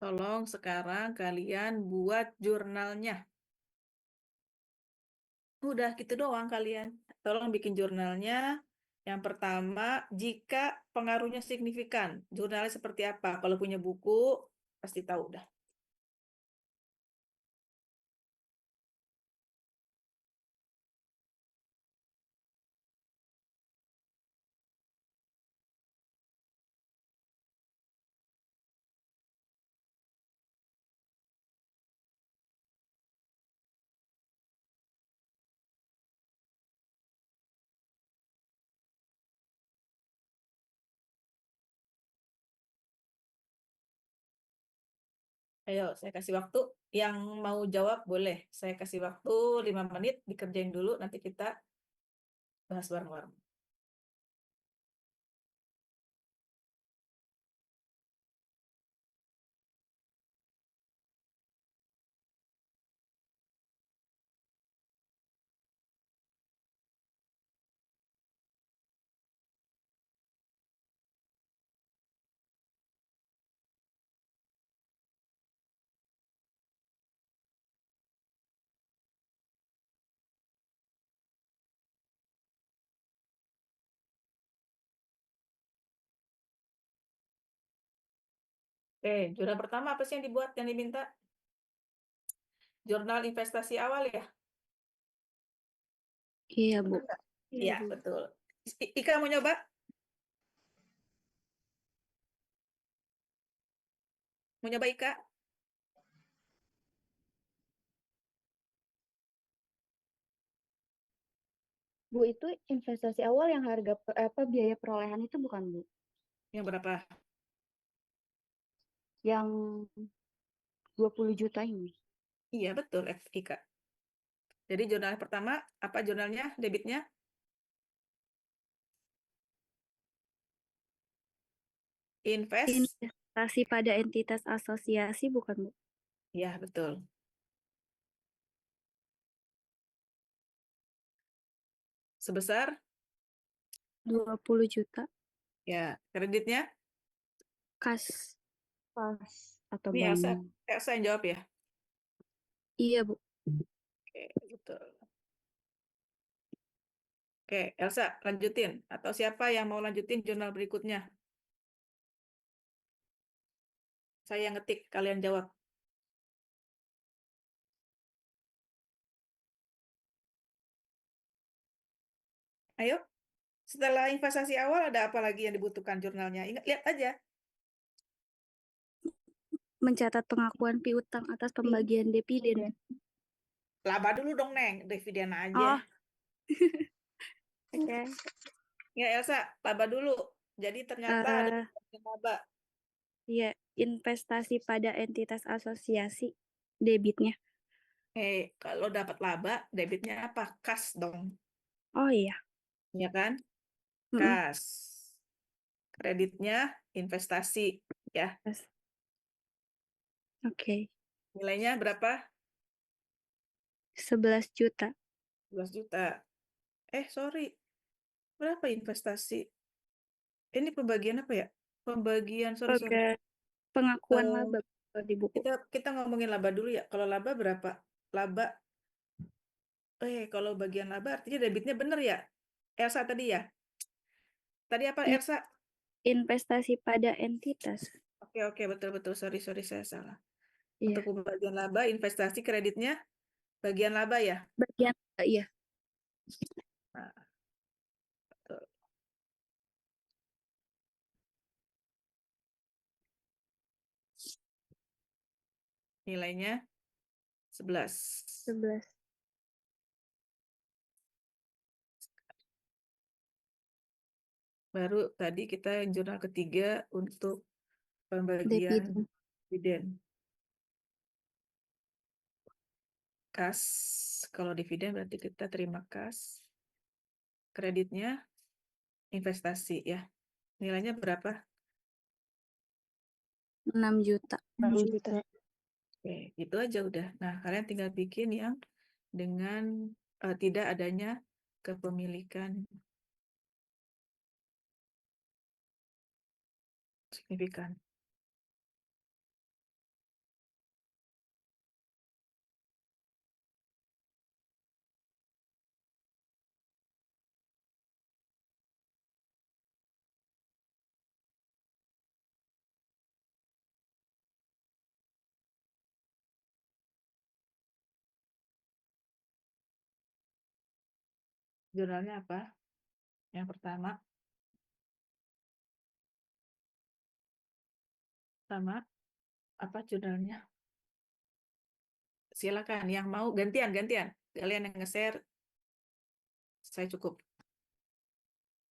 Tolong sekarang kalian buat jurnalnya. Udah gitu doang kalian. Tolong bikin jurnalnya. Yang pertama, jika pengaruhnya signifikan. Jurnalnya seperti apa? Kalau punya buku, pasti tahu dah. Ayo, saya kasih waktu. Yang mau jawab boleh. Saya kasih waktu 5 menit, dikerjain dulu. Nanti kita bahas bareng-bareng. Oke, jurnal pertama apa sih yang dibuat, yang diminta? Jurnal investasi awal ya? Iya, Bu. Betul nggak? Iya, betul. Ika mau nyoba? Mau nyoba Ika? Bu, itu investasi awal yang harga biaya perolehan itu bukan, Bu? Yang berapa? Yang 20 juta ini. Iya, betul, Ika. Jadi jurnal pertama, apa jurnalnya, debitnya? Invest. Investasi pada entitas asosiasi bukan, Bu? Ya, betul. Sebesar, 20 juta ya, kreditnya. kas pas atau Ini bank. Elsa yang jawab ya. Iya, Bu. Oke, betul. Oke, Elsa, lanjutin. Atau siapa yang mau lanjutin jurnal berikutnya? Saya yang ngetik, kalian jawab. Ayo, setelah investasi awal ada apa lagi yang dibutuhkan jurnalnya? Ingat, lihat aja. Mencatat pengakuan piutang atas pembagian dividen. Laba dulu dong, Neng. Dividen aja. Oh, oke. Ya, Elsa, laba dulu. Jadi ternyata ada Eh, laba. ya, investasi pada entitas asosiasi debitnya. Kalau dapat laba, debitnya apa? Kas dong. Oh iya. Ya kan? Mm-mm. Kas. Kreditnya investasi. Ya, Pas. Oke. nilainya berapa? 11 juta. 11 juta. Sorry. Berapa investasi? Ini pembagian apa ya? Pembagian, sorry. Oke. Pengakuan Eh, laba kalau di buku. kita ngomongin laba dulu ya. Kalau laba berapa? Laba, kalau bagian laba artinya debitnya bener ya? Elsa tadi ya? Tadi apa I- Elsa? Investasi pada entitas. Oke, betul. Sorry, saya salah. Untuk Iya. pembagian laba, investasi kreditnya, bagian laba ya? Bagian, iya. Nah, betul. Nilainya 11. 11 Baru tadi kita yang jurnal ketiga untuk pembagian dividen. dividen. Kas, kalau dividen berarti kita terima kas. Kreditnya investasi ya. Nilainya berapa? 6 juta. 6 juta. Oke, itu aja udah. Nah, kalian tinggal bikin yang dengan tidak adanya kepemilikan signifikan. Jurnalnya apa? Yang pertama, apa jurnalnya? Silakan, yang mau gantian. Kalian yang nge-share, saya cukup.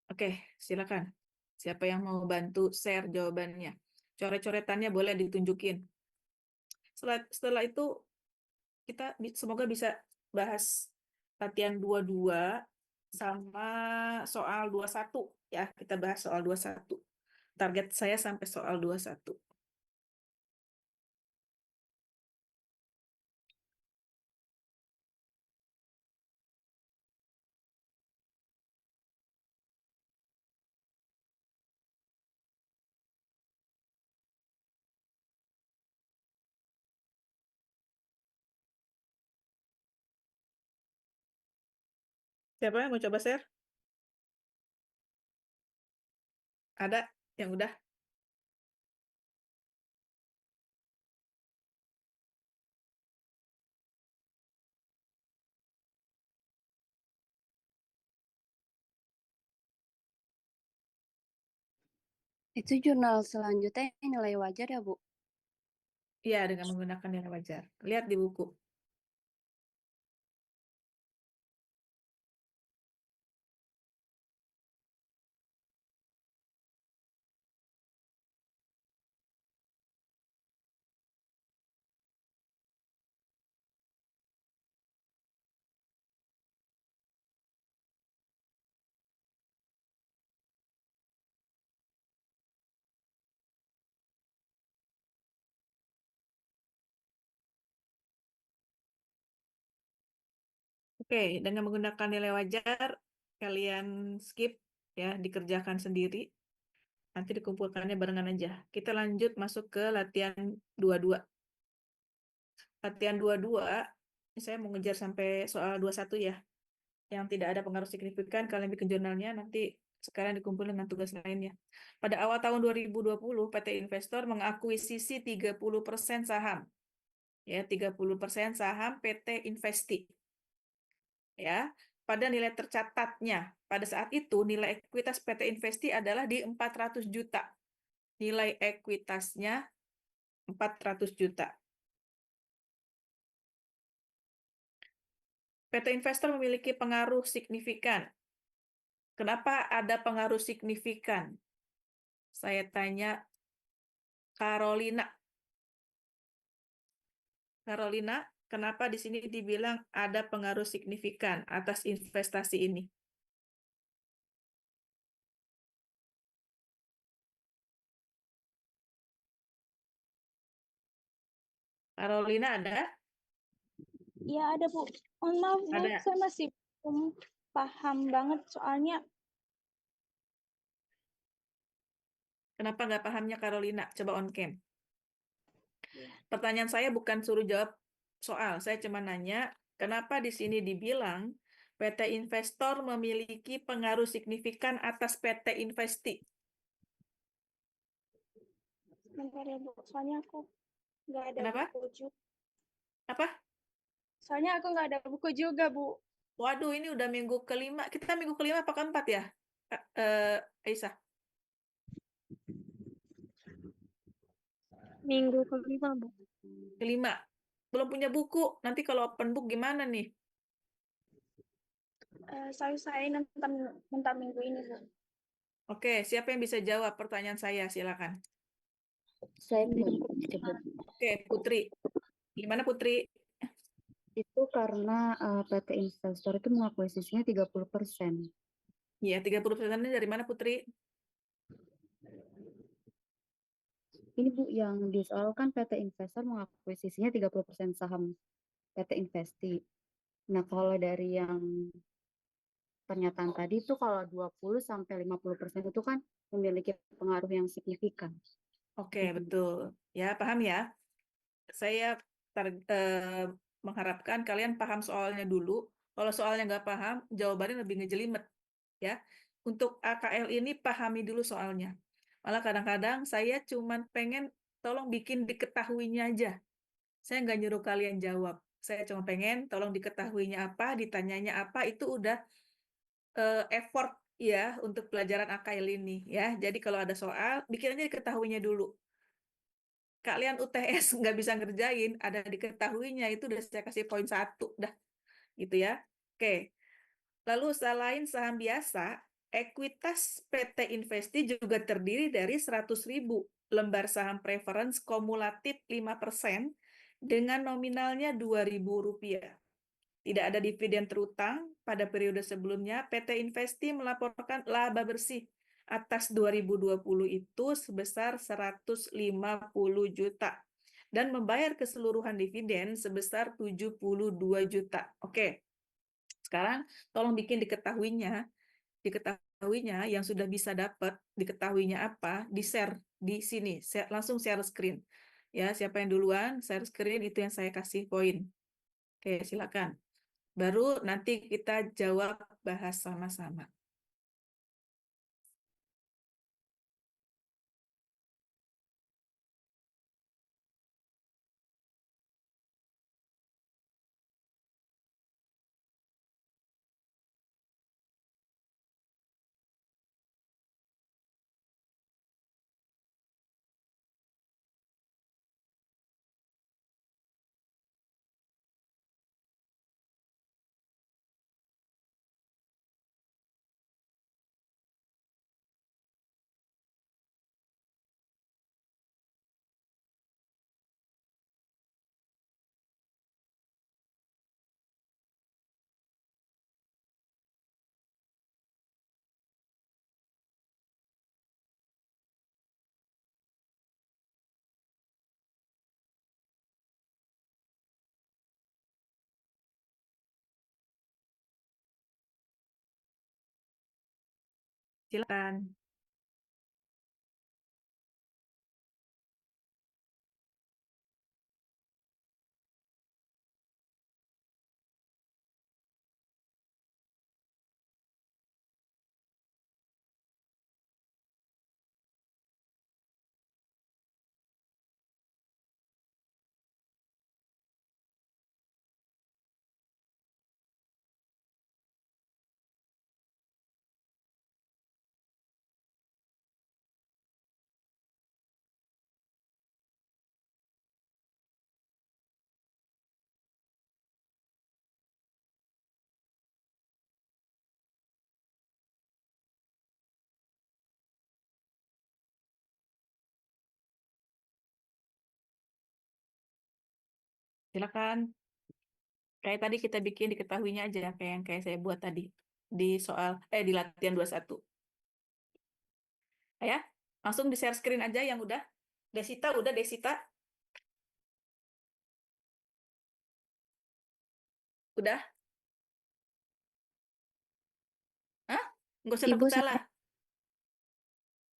Oke, silakan. Siapa yang mau bantu share jawabannya? Coret-coretannya boleh ditunjukin. Setelah itu kita semoga bisa bahas latihan 22 sama soal 21 ya. Kita bahas soal 21. Target saya sampai soal 21. Siapa yang mau coba share? Ada yang udah? Itu jurnal selanjutnya nilai wajar ya, Bu? Iya, dengan menggunakan nilai wajar. Lihat di buku. Oke, dengan menggunakan nilai wajar, kalian skip ya, dikerjakan sendiri. Nanti dikumpulkannya barengan aja. Kita lanjut masuk ke latihan 22. Latihan 22, saya mau ngejar sampai soal 21 ya. Yang tidak ada pengaruh signifikan, kalian bikin jurnalnya, nanti sekarang dikumpulin dengan tugas lainnya. Pada awal tahun 2020, PT Investor mengakuisisi 30% saham. Ya, 30% saham PT Investi. Ya, pada nilai tercatatnya. Pada saat itu, nilai ekuitas PT Investi adalah di 400 juta. Nilai ekuitasnya 400 juta. PT Investor memiliki pengaruh signifikan. Kenapa ada pengaruh signifikan? Saya tanya Carolina. Carolina, kenapa di sini dibilang ada pengaruh signifikan atas investasi ini? Carolina ada? Iya ada Bu. Mohon maaf Bu, Ada. saya masih belum paham banget soalnya. Kenapa nggak pahamnya Carolina? Coba on cam. Pertanyaan saya bukan suruh jawab soal, saya cuma nanya, kenapa di sini dibilang PT Investor memiliki pengaruh signifikan atas PT Investi? Sebentar ya Bu, soalnya aku nggak ada Kenapa? buku juga. Apa? Soalnya aku nggak ada buku juga Bu. Waduh, ini udah minggu kelima. Kita minggu kelima apa keempat ya? Aisyah? Minggu kelima Bu. Kelima. Belum punya buku. Nanti kalau open book gimana nih? Saya nonton minggu ini Bu. Oke, siapa yang bisa jawab pertanyaan saya? Silakan. Saya Bu. Oke, Putri. Gimana Putri? Itu karena PT Investor itu mengakuisisinya 30%. Iya, 30% dari mana Putri? Ini Bu, yang disoalkan PT Investor mengakuisisinya 30% saham PT Investi. Nah, kalau dari yang pernyataan tadi itu kalau 20-50% itu kan memiliki pengaruh yang signifikan. Oke, betul. Ya, paham ya? Saya mengharapkan kalian paham soalnya dulu. Kalau soalnya nggak paham, jawabannya lebih ngejelimet. Ya, untuk AKL ini pahami dulu soalnya. Malah kadang-kadang saya cuman pengen tolong bikin diketahuinya aja. Saya nggak nyuruh kalian jawab. Saya cuma pengen tolong diketahuinya apa, ditanyanya apa, itu udah effort ya untuk pelajaran AKL ini ya. Jadi kalau ada soal, bikin aja diketahuinya dulu. Kalian UTS nggak bisa ngerjain, ada diketahuinya itu udah saya kasih poin 1 dah gitu ya. Oke. Lalu selain saham biasa, ekuitas PT Investi juga terdiri dari 100.000 lembar saham preference kumulatif 5% dengan nominalnya Rp2.000. Tidak ada dividen terutang. Pada periode sebelumnya, PT Investi melaporkan laba bersih atas 2020 itu sebesar 150 juta dan membayar keseluruhan dividen sebesar 72 juta. Oke, sekarang tolong bikin diketahuinya yang sudah bisa dapat, diketahuinya apa, di-share di sini. Langsung share screen. Ya, siapa yang duluan share screen itu yang saya kasih poin. Oke, silakan. Baru nanti kita jawab, bahas sama-sama. Silakan. Silakan. Kayak tadi kita bikin diketahuinya aja, kayak yang kayak saya buat tadi di soal di latihan 21. Ya, langsung di share screen aja yang udah. Desita udah, Desita. Udah? Hah? Nggak usah Ibu takut saya salah.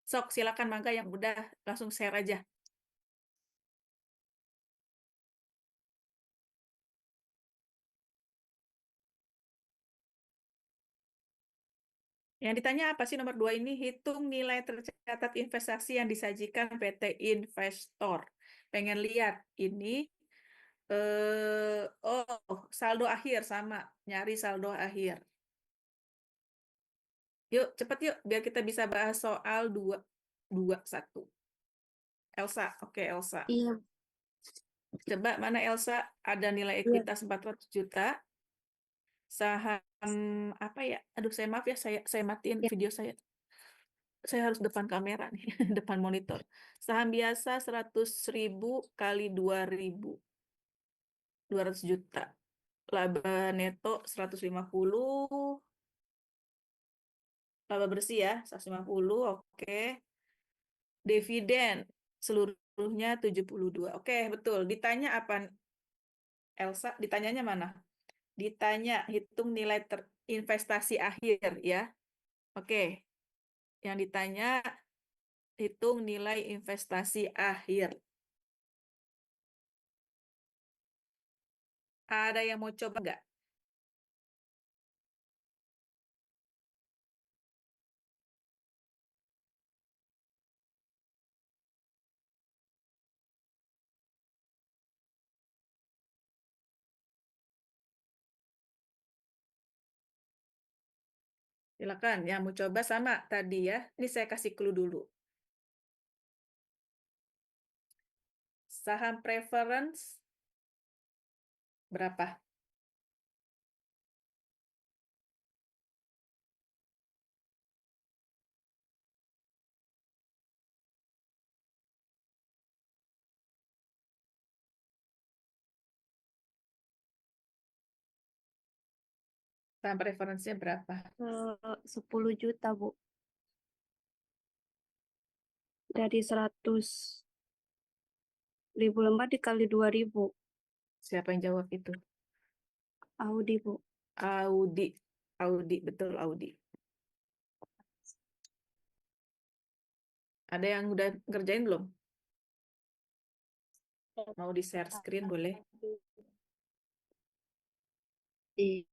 Sok, silakan mangga yang udah langsung share aja. Yang ditanya apa sih nomor 2 ini? Hitung nilai tercatat investasi yang disajikan PT Investor. Pengen lihat ini, saldo akhir sama, nyari saldo akhir. Yuk, cepet yuk, biar kita bisa bahas soal 221. Elsa, oke Elsa. iya Coba mana Elsa, ada nilai iya ekuitas 400 juta, saham apa ya? Aduh, saya maaf ya, saya matiin iya. video saya. Saya harus depan kamera nih, depan monitor. Saham biasa 100.000 kali 200 juta. Laba neto 150, laba bersih ya, 150, oke. Dividen seluruhnya 72. Oke, betul. Ditanya apa Elsa? Ditanyanya mana? Ditanya hitung nilai investasi akhir ya. Oke. Yang ditanya hitung nilai investasi akhir. Ada yang mau coba nggak? Silakan, yang mau coba sama tadi ya. Ini saya kasih clue dulu. Saham preference berapa? Saham preference-nya berapa? 10 juta, Bu. Dari 100.000 lembar dikali 2.000. Siapa yang jawab itu? Audi, Bu. Audi. Audi, betul Audi. Ada yang udah ngerjain belum? Mau di-share screen boleh? Di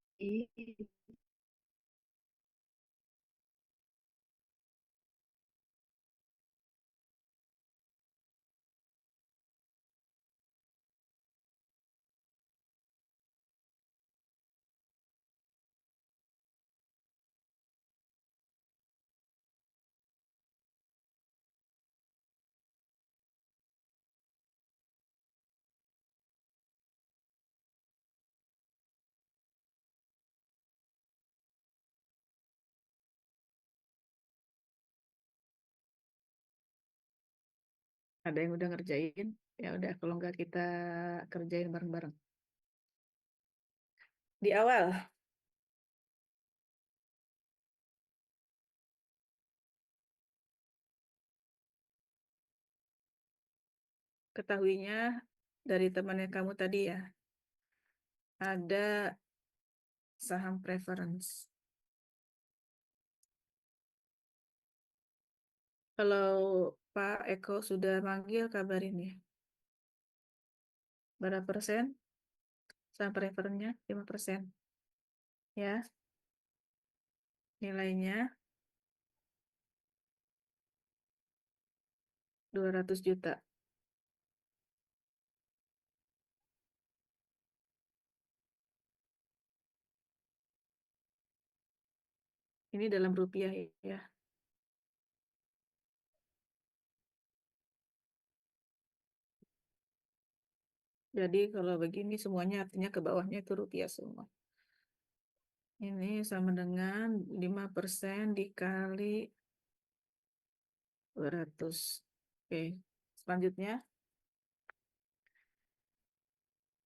Ada yang udah ngerjain? Ya udah, kalau nggak kita kerjain bareng-bareng. Di awal, ketahuinya dari temannya kamu tadi ya, ada saham preference. Kalau Pak Eko sudah manggil, kabarin ya. Berapa persen? Saham preferennya 5%. Ya, nilainya 200 juta. Ini dalam rupiah ya. Jadi kalau begini semuanya artinya ke bawahnya itu rupiah semua. Ini sama dengan 5% dikali 200. Oke, selanjutnya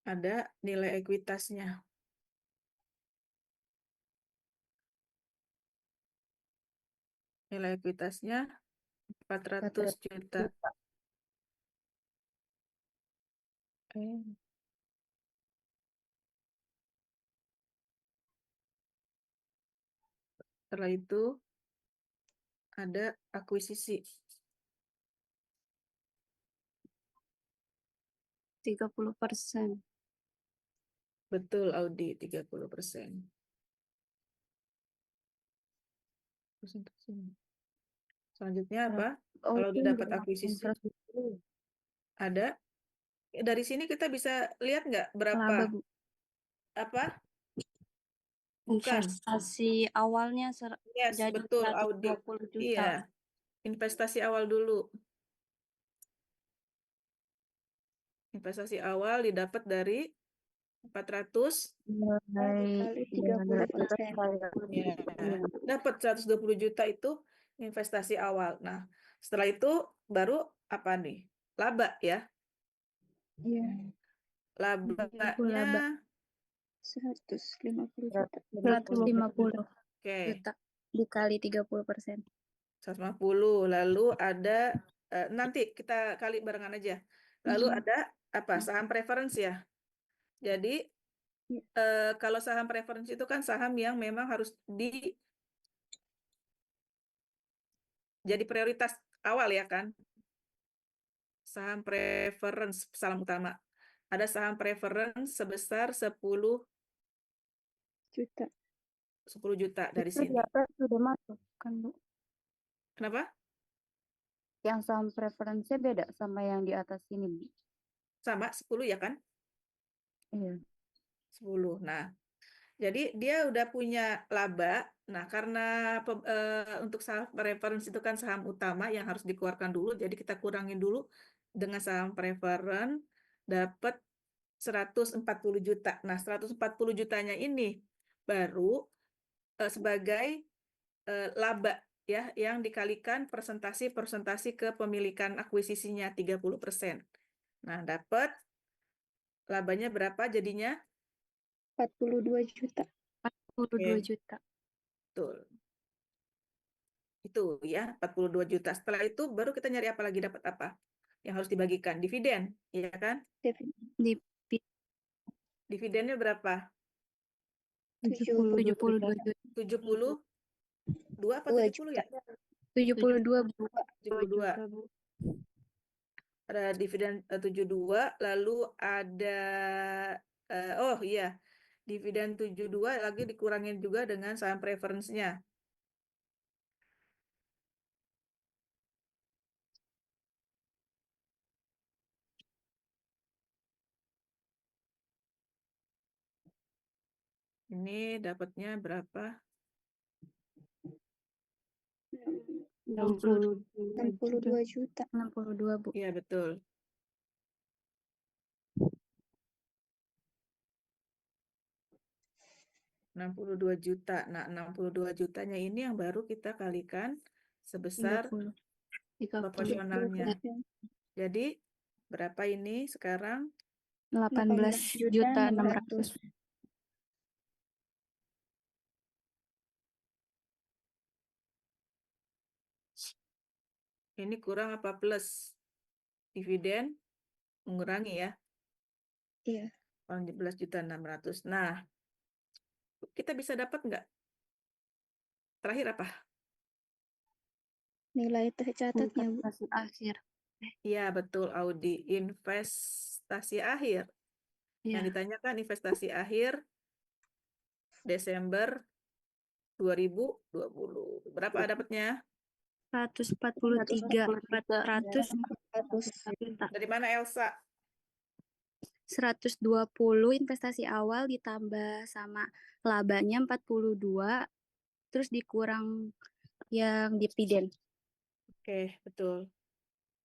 ada nilai ekuitasnya. Nilai ekuitasnya 400 juta. Oke. Setelah itu ada akuisisi. 30%. Betul, Audi 30%. Selanjutnya apa? Kalau udah dapat akuisisi, ada. Dari sini kita bisa lihat nggak berapa? Laba, Bu. Apa? Bukan. Investasi awalnya Yes, jadi betul, Audi. 120 juta. Iya, investasi awal dulu. Investasi awal didapat dari 400, Kali 30%. ya, dapat 120 juta itu investasi awal. Nah, setelah itu baru apa nih? Laba ya. Iya. Labanya, Laba 150 juta. 150 150 oke, juta dikali 30%. 150. Lalu ada, nanti kita kali barengan aja. Lalu ada apa? Saham preference ya. Jadi, Iya. kalau saham preference itu kan saham yang memang harus jadi prioritas awal ya kan. Saham preference saham utama. Ada saham preference sebesar 10 Juta. juta dari Itu di sini. atas sudah masuk kan, Bu? Kenapa? Yang saham preferensinya beda sama yang di atas ini, Bu. Sama 10 ya kan? Iya. 10. Nah, Jadi dia udah punya laba. Nah, karena untuk saham preference itu kan saham utama yang harus dikeluarkan dulu. Jadi kita kurangin dulu dengan saham preference, dapat 140 juta. Nah, 140 jutanya ini baru sebagai laba ya, yang dikalikan persentase kepemilikan akuisisinya 30%. Nah, dapat labanya berapa jadinya? 42 juta. 42 Oke. juta. Betul. Itu ya, 42 juta. Setelah itu baru kita nyari apa lagi, dapat apa? Yang harus dibagikan, dividen, iya kan? Di Dividennya berapa? 72 juta. 72 apa 2 70 ya? 72 Bu. 72. Juta, Bu. Ada dividen 72, lalu ada oh iya, dividen 72 lagi dikurangin juga dengan saham preference-nya. Ini dapatnya berapa? 62 juta. 62 Bu. Iya, betul. Rp62 juta. Nah, 62 jutanya ini yang baru kita kalikan sebesar 30. proporsionalnya. Jadi, berapa ini sekarang? 18 juta 600. Ini kurang apa plus? Dividen mengurangi ya. Iya. 18.600. Nah, kita bisa dapat nggak? Terakhir apa? Nilai tercatatnya, Bu. Investasi akhir. Iya, betul, Audi. Investasi akhir. Yang Ya, ditanyakan investasi akhir Desember 2020. Berapa dapatnya? 143 400 juta. Dari mana, Elsa? 120 investasi awal ditambah sama labanya 42, terus dikurang yang dividen. Oke, betul.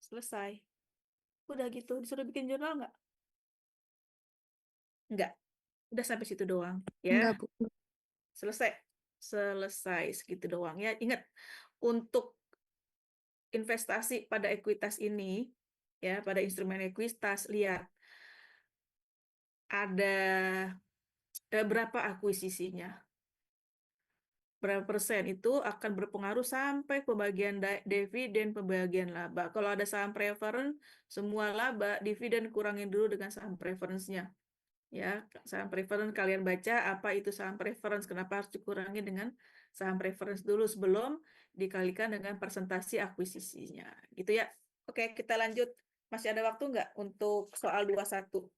Selesai. Udah gitu, disuruh bikin jurnal nggak? Nggak. Udah sampai situ doang. Enggak, Ya, Bu. selesai. Selesai segitu doang. Ya, ingat, untuk investasi pada ekuitas ini, ya, pada instrumen ekuitas, lihat, ada berapa akuisisinya. Berapa persen itu akan berpengaruh sampai pembagian dividen, pembagian laba. Kalau ada saham preference, semua laba, dividen kurangin dulu dengan saham preference-nya. Ya, saham preference kalian baca apa itu saham preference, kenapa harus dikurangi dengan saham preference dulu sebelum dikalikan dengan persentase akuisisinya. Gitu ya. Oke, kita lanjut. Masih ada waktu nggak untuk soal 21?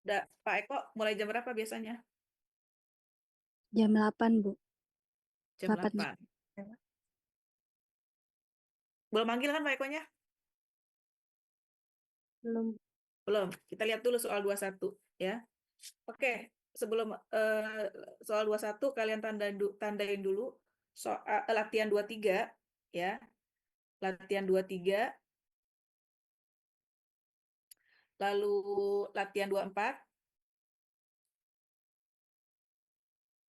Udah, Pak Eko, mulai jam berapa biasanya? Jam 8, Bu. Jam 8. 8. Belum manggil kan Pak Ekonya? Belum. Belum. Kita lihat dulu soal 21 ya. Oke, sebelum soal 21 kalian tandain dulu soal latihan 23 ya. Latihan 23, lalu latihan 24,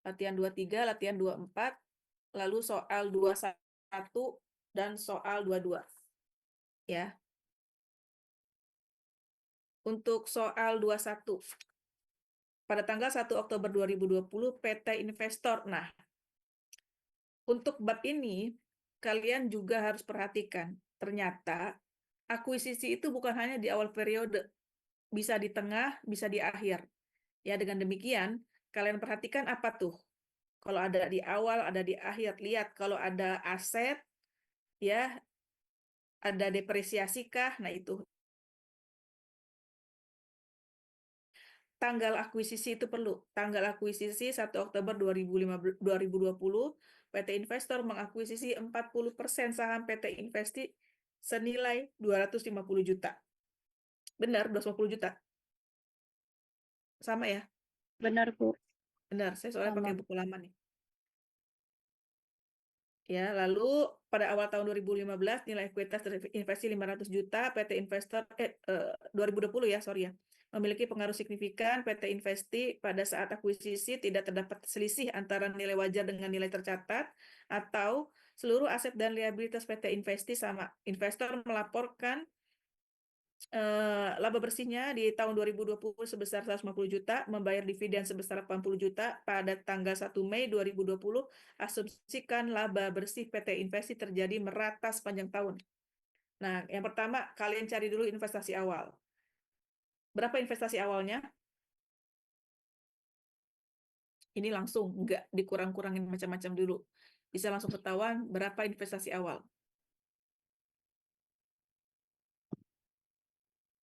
latihan 23, latihan 24, lalu soal 21 dan soal 22 ya. Untuk soal 21 pada tanggal 1 Oktober 2020 PT Investor. Nah, untuk bab ini kalian juga harus perhatikan, ternyata akuisisi itu bukan hanya di awal periode, bisa di tengah, bisa di akhir. Ya, dengan demikian, kalian perhatikan apa tuh? Kalau ada di awal, ada di akhir. Lihat, kalau ada aset, ya, ada depresiasi kah? Nah, itu. Tanggal akuisisi itu perlu. Tanggal akuisisi 1 Oktober 2020, PT Investor mengakuisisi 40% saham PT Investi senilai 250 juta. Benar, 250 juta. Sama ya? Benar, Bu. Benar, saya soalnya Sama. pakai buku lama nih. Ya, lalu pada awal tahun 2015 nilai ekuitas investasi 500 juta, PT Investor 2020 ya, sorry ya. Memiliki pengaruh signifikan. PT Investi pada saat akuisisi tidak terdapat selisih antara nilai wajar dengan nilai tercatat atau seluruh aset dan liabilitas PT Investi sama. Investor melaporkan laba bersihnya di tahun 2020 sebesar 150 juta, membayar dividen sebesar 80 juta pada tanggal 1 Mei 2020, asumsikan laba bersih PT Investi terjadi merata sepanjang tahun. Nah, yang pertama, kalian cari dulu investasi awal. Berapa investasi awalnya? Ini langsung, nggak dikurang-kurangin macam-macam dulu. Bisa langsung ketahuan berapa investasi awal.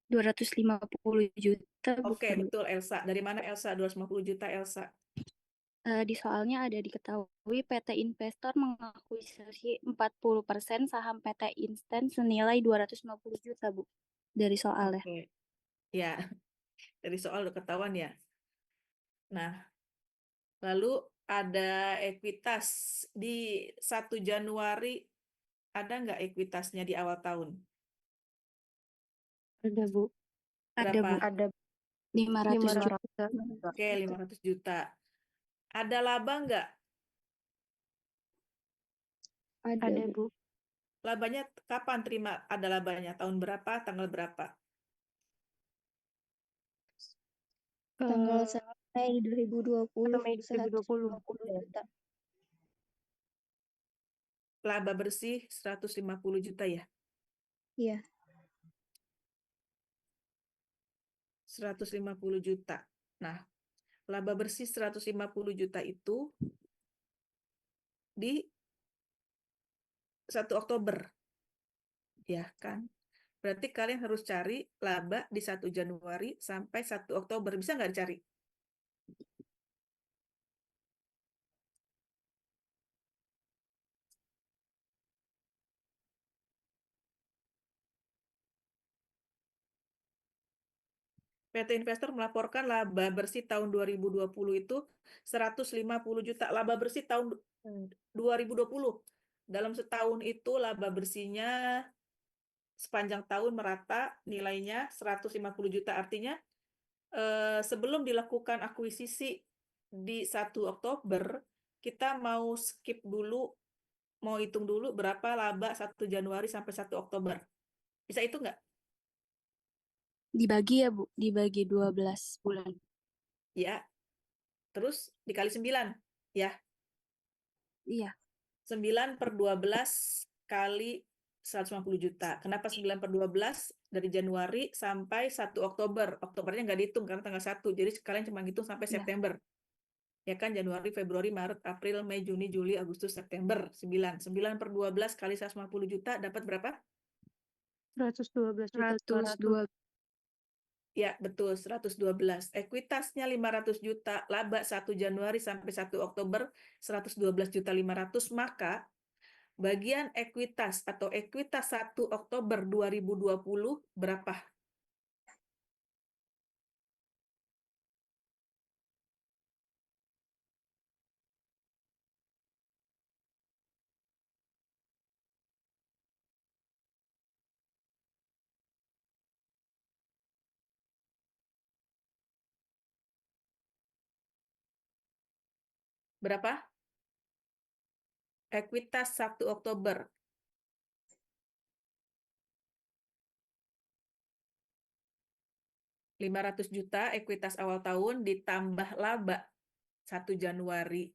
250 juta Oke, bukan, Bu? betul Elsa. Dari mana Elsa? 250 juta Elsa. Di soalnya ada diketahui PT Investor mengakuisisi 40% saham PT Instan senilai 250 juta, Bu. Dari soalnya. Oke. Ya, dari soal udah ketahuan ya. Nah, lalu ada ekuitas di 1 Januari, ada nggak ekuitasnya di awal tahun? Ada, Bu. Ada, Berapa? Bu. Ada 500 juta. 500 juta. Oke, 500 juta. Ada laba nggak? Ada, Bu. Labanya kapan terima ada labanya? Tahun berapa? Tanggal berapa? Tanggal 1 Mei 2020, 150 juta. Laba bersih 150 juta ya? Iya. 150 juta. Nah, laba bersih 150 juta itu di 1 Oktober. Ya kan? Berarti kalian harus cari laba di 1 Januari sampai 1 Oktober. Bisa nggak dicari? PT Investor melaporkan laba bersih tahun 2020 itu 150 juta. Laba bersih tahun 2020. Dalam setahun itu laba bersihnya sepanjang tahun merata nilainya 150 juta. Artinya sebelum dilakukan akuisisi di 1 Oktober, kita mau skip dulu, mau hitung dulu berapa laba 1 Januari sampai 1 Oktober. Bisa itu nggak? Dibagi ya, Bu. Dibagi 12 bulan. Ya. Terus dikali 9. Ya. Iya. 9 per 12 kali 150 juta. Kenapa 9 per 12? Dari Januari sampai 1 Oktober. Oktobernya nggak dihitung karena tanggal 1. Jadi kalian cuma hitung sampai Iya. September. Ya kan, Januari, Februari, Maret, April, Mei, Juni, Juli, Agustus, September. 9. 9 per 12 kali 150 juta dapat berapa? 112 juta 102. Ya, betul, 112. Ekuitasnya 500 juta, laba 1 Januari sampai 1 Oktober 112 juta 500, maka bagian ekuitas atau ekuitas 1 Oktober 2020 berapa? Berapa? Ekuitas 1 Oktober. 500 juta ekuitas awal tahun ditambah laba 1 Januari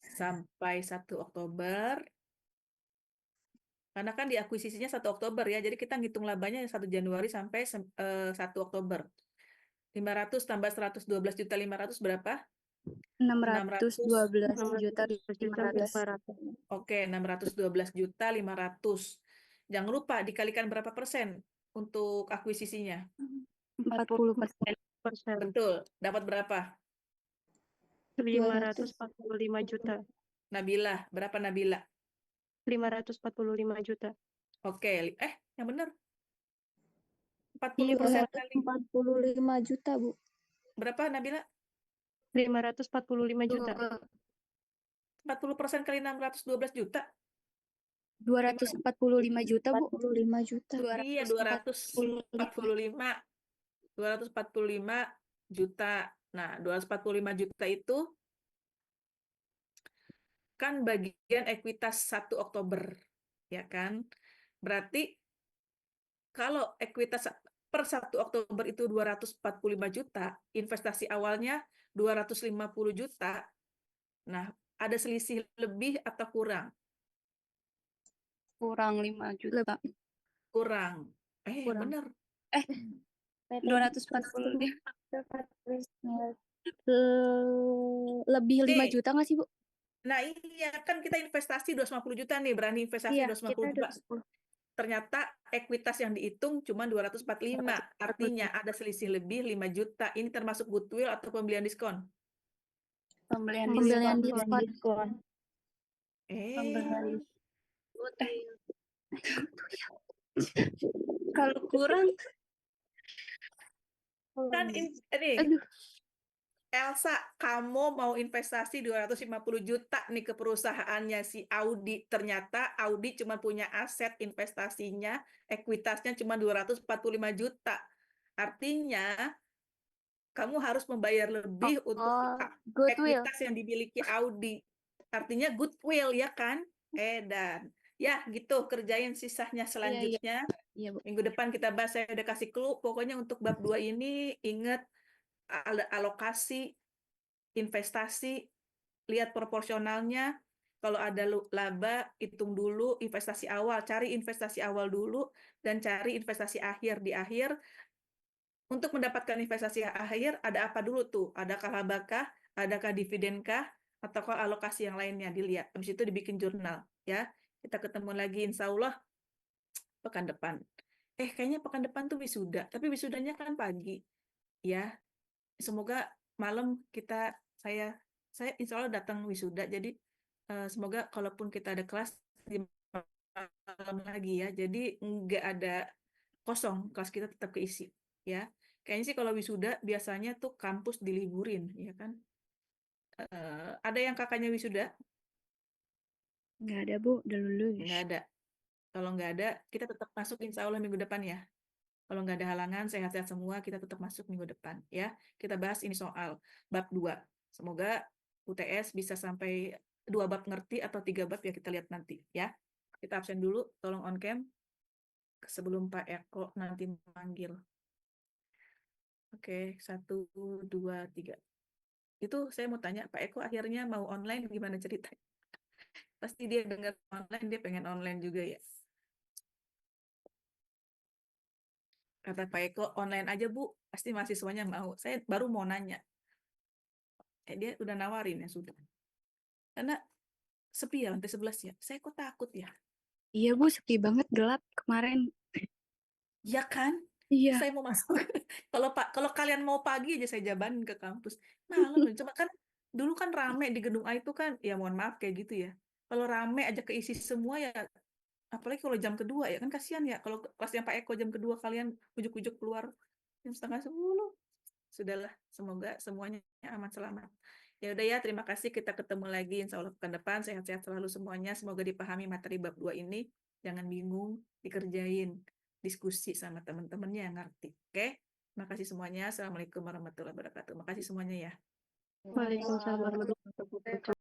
sampai 1 Oktober. Karena kan diakuisisinya 1 Oktober ya, jadi kita ngitung labanya 1 Januari sampai 1 Oktober. 500 tambah 112 juta 500 berapa? 612 juta 500. Oke, 612 juta 500. Jangan lupa dikalikan berapa persen untuk akuisisinya. 40%. Betul, dapat berapa? 545 juta. Nabila, berapa Nabila? 545 juta. Oke, yang benar. Iya, 40% kali 45 juta, Bu. Berapa Nabila? 545 juta. 40% kali 612 juta? 245 juta, Bu. 45 juta. Iya, 245 juta. Nah, 245 juta itu kan bagian ekuitas 1 Oktober, ya kan? Berarti kalau ekuitas per 1 Oktober itu 245 juta, investasi awalnya 250 juta. Nah, ada selisih lebih atau kurang? Kurang 5 juta. Kurang. Kurang. Bener. 245. Lebih 5 Nih. juta nggak sih, Bu? Nah, iya kan kita investasi 250 juta nih, berani investasi Iya, 250 kita juta. Ternyata ekuitas yang dihitung cuma 245, artinya ada selisih lebih 5 juta. Ini termasuk goodwill atau pembelian diskon? Pembelian Pembelian diskon. diskon. Pembelian kalau kurang Kan nih, aduh, Elsa, kamu mau investasi 250 juta nih ke perusahaannya si Audi. Ternyata Audi cuma punya aset investasinya, ekuitasnya cuma 245 juta. Artinya, kamu harus membayar lebih untuk goodwill. ekuitas yang dimiliki Audi. Artinya goodwill, ya kan? Dan ya gitu, kerjain sisanya selanjutnya. Iya, Bu. Minggu depan kita bahas, saya udah kasih clue. Pokoknya untuk bab 2 ini, ingat alokasi, investasi, lihat proporsionalnya. Kalau ada laba, hitung dulu investasi awal, cari investasi awal dulu, dan cari investasi akhir di akhir. Untuk mendapatkan investasi akhir, ada apa dulu tuh? Adakah labakah, adakah dividenkah, ataukah alokasi yang lainnya dilihat. Habis itu dibikin jurnal, ya. Kita ketemu lagi insya Allah pekan depan. Kayaknya pekan depan tuh wisuda, tapi wisudanya kan pagi, ya. Semoga malam saya insya Allah datang wisuda, jadi semoga kalaupun kita ada kelas di malam lagi ya, jadi nggak ada kosong, kelas kita tetap keisi, ya. Kayaknya sih kalau wisuda biasanya tuh kampus diliburin, ya kan. Ada yang kakaknya wisuda? Nggak ada, Bu, udah lulus. Nggak ada. Kalau nggak ada, kita tetap masuk insya Allah minggu depan ya. Kalau nggak ada halangan, sehat-sehat semua, kita tetap masuk minggu depan. Ya, kita bahas ini soal bab 2. Semoga UTS bisa sampai 2 bab ngerti atau 3 bab, ya kita lihat nanti. Ya, kita absen dulu, tolong on cam sebelum Pak Eko nanti memanggil. Oke, 1, 2, 3. Itu saya mau tanya, Pak Eko akhirnya mau online gimana ceritanya? Pasti dia dengar online, dia pengen online juga ya. Kata Pak Eko, online aja Bu, pasti mahasiswanya mau. Saya baru mau nanya. Dia udah nawarin ya sudah. Karena sepi ya lantai 11 ya. Saya kok takut ya. Iya, Bu, sepi banget, gelap kemarin. Ya kan? Iya. Saya mau masuk. Kalau kalian mau pagi aja saya jabanin ke kampus. Malam cuma kan dulu kan rame di gedung A itu kan, ya mohon maaf kayak gitu ya. Kalau rame aja keisi semua ya, apalagi kalau jam kedua ya kan kasihan ya. Kalau kelasnya Pak Eko jam kedua kalian ujuk-ujuk keluar jam setengah 10. Sudahlah, semoga semuanya aman selamat. Ya udah ya, terima kasih. Kita ketemu lagi insya Allah pekan depan. Sehat-sehat selalu semuanya. Semoga dipahami materi bab 2 ini. Jangan bingung, dikerjain. Diskusi sama teman-temannya yang ngerti. Oke? Terima kasih semuanya. Assalamualaikum warahmatullahi wabarakatuh. Terima kasih semuanya ya. Waalaikumsalam warahmatullahi wabarakatuh.